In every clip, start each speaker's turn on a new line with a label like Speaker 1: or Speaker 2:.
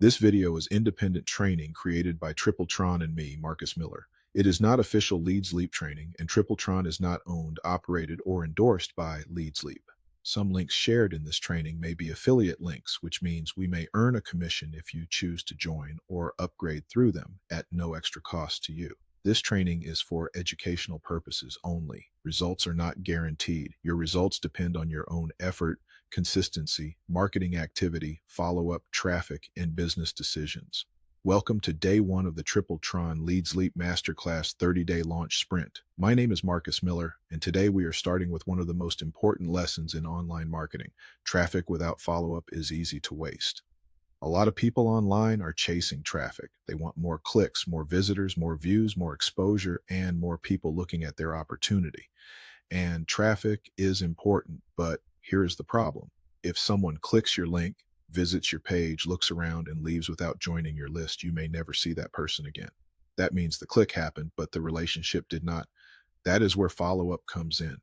Speaker 1: This video is independent training created by Triple Tron and me, Marcus Miller. It is not official LeadsLeap training, and Triple Tron is not owned, operated, or endorsed by LeadsLeap. Some links shared in this training may be affiliate links, which means we may earn a commission if you choose to join or upgrade through them at no extra cost to you. This training is for educational purposes only. Results are not guaranteed. Your results depend on your own effort, consistency, marketing activity, follow-up, traffic, and business decisions. Welcome to day one of the Triple Tron LeadsLeap Masterclass 30-day launch sprint. My name is Marcus Miller, and today we are starting with one of the most important lessons in online marketing. Traffic without follow-up is easy to waste. A lot of people online are chasing traffic. They want more clicks, more visitors, more views, more exposure, and more people looking at their opportunity. And traffic is important, but here's the problem. If someone clicks your link, visits your page, looks around, and leaves without joining your list, you may never see that person again. That means the click happened, but the relationship did not. That is where follow-up comes in.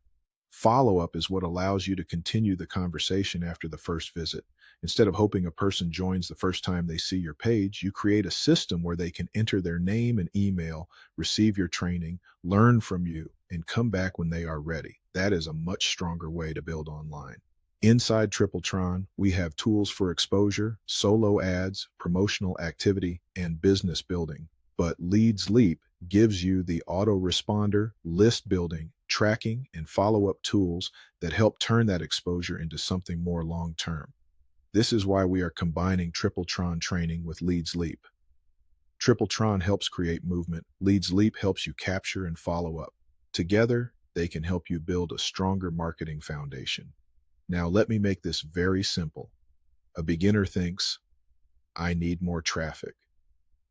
Speaker 1: Follow-up is what allows you to continue the conversation after the first visit. Instead of hoping a person joins the first time they see your page, you create a system where they can enter their name and email, receive your training, learn from you, and come back when they are ready. That is a much stronger way to build online. Inside Triple Tron, we have tools for exposure, solo ads, promotional activity, and business building. But LeadsLeap gives you the autoresponder, list building, tracking, and follow-up tools that help turn that exposure into something more long-term. This is why we are combining Triple Tron training with LeadsLeap. Triple Tron helps create movement. LeadsLeap helps you capture and follow up. Together, they can help you build a stronger marketing foundation. Now, let me make this very simple. A beginner thinks, I need more traffic.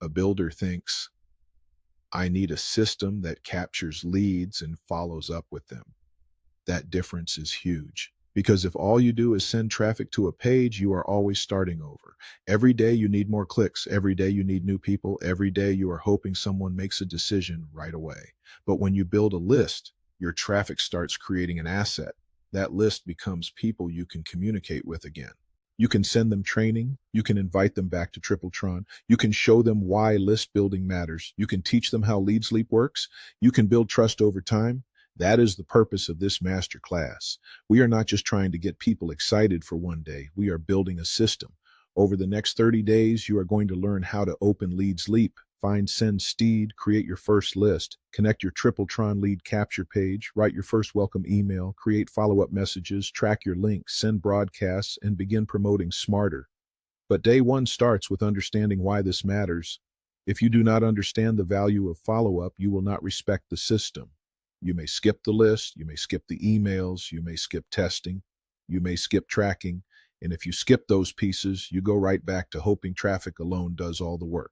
Speaker 1: A builder thinks, I need a system that captures leads and follows up with them. That difference is huge. Because if all you do is send traffic to a page, you are always starting over. Every day you need more clicks. Every day you need new people. Every day you are hoping someone makes a decision right away. But when you build a list, your traffic starts creating an asset. That list becomes people you can communicate with again. You can send them training. You can invite them back to Triple Tron. You can show them why list building matters. You can teach them how LeadsLeap works. You can build trust over time. That is the purpose of this master class. We are not just trying to get people excited for one day. We are building a system. Over the next 30 days, you are going to learn how to open LeadsLeap, find SendSteed, create your first list, connect your Triple Tron lead capture page, write your first welcome email, create follow-up messages, track your links, send broadcasts, and begin promoting smarter. But day one starts with understanding why this matters. If you do not understand the value of follow-up, you will not respect the system. You may skip the list, you may skip the emails, you may skip testing, you may skip tracking, and if you skip those pieces, you go right back to hoping traffic alone does all the work.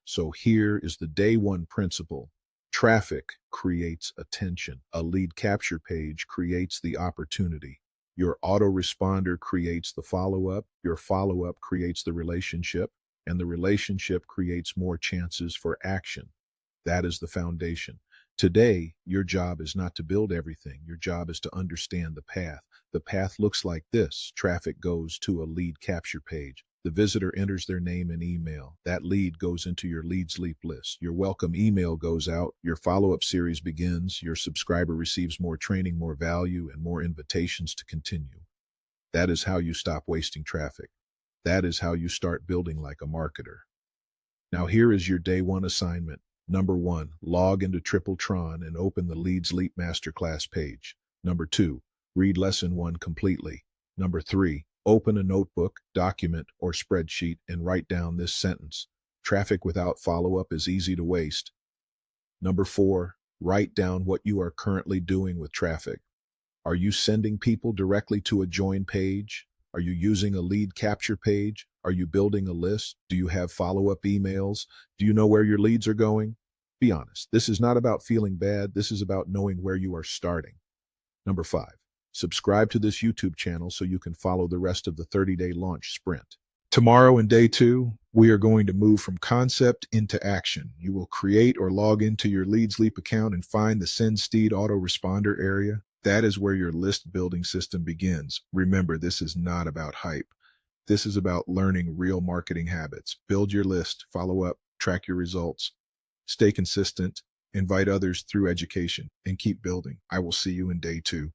Speaker 1: So here is the day one principle. Traffic creates attention. A lead capture page creates the opportunity. Your autoresponder creates the follow-up. Your follow-up creates the relationship, and the relationship creates more chances for action. That is the foundation. Today, your job is not to build everything. Your job is to understand the path. The path looks like this. Traffic goes to a lead capture page. The visitor enters their name and email. That lead goes into your LeadsLeap list. Your welcome email goes out. Your follow-up series begins. Your subscriber receives more training, more value, and more invitations to continue. That is how you stop wasting traffic. That is how you start building like a marketer. Now here is your day one assignment. Number 1, log into Triple Tron and open the LeadsLeap Masterclass page. Number 2, read Lesson 1 completely. Number 3, open a notebook, document, or spreadsheet and write down this sentence. Traffic without follow-up is easy to waste. Number 4, write down what you are currently doing with traffic. Are you sending people directly to a join page? Are you using a lead capture page? Are you building a list? Do you have follow-up emails? Do you know where your leads are going? Be honest. This is not about feeling bad. This is about knowing where you are starting. Number 5, subscribe to this YouTube channel so you can follow the rest of the 30-day launch sprint. Tomorrow in day 2, we are going to move from concept into action. You will create or log into your LeadsLeap account and find the SendSteed autoresponder area. That is where your list building system begins. Remember, this is not about hype. This is about learning real marketing habits. Build your list, follow up, track your results, stay consistent, invite others through education, and keep building. I will see you in day 2.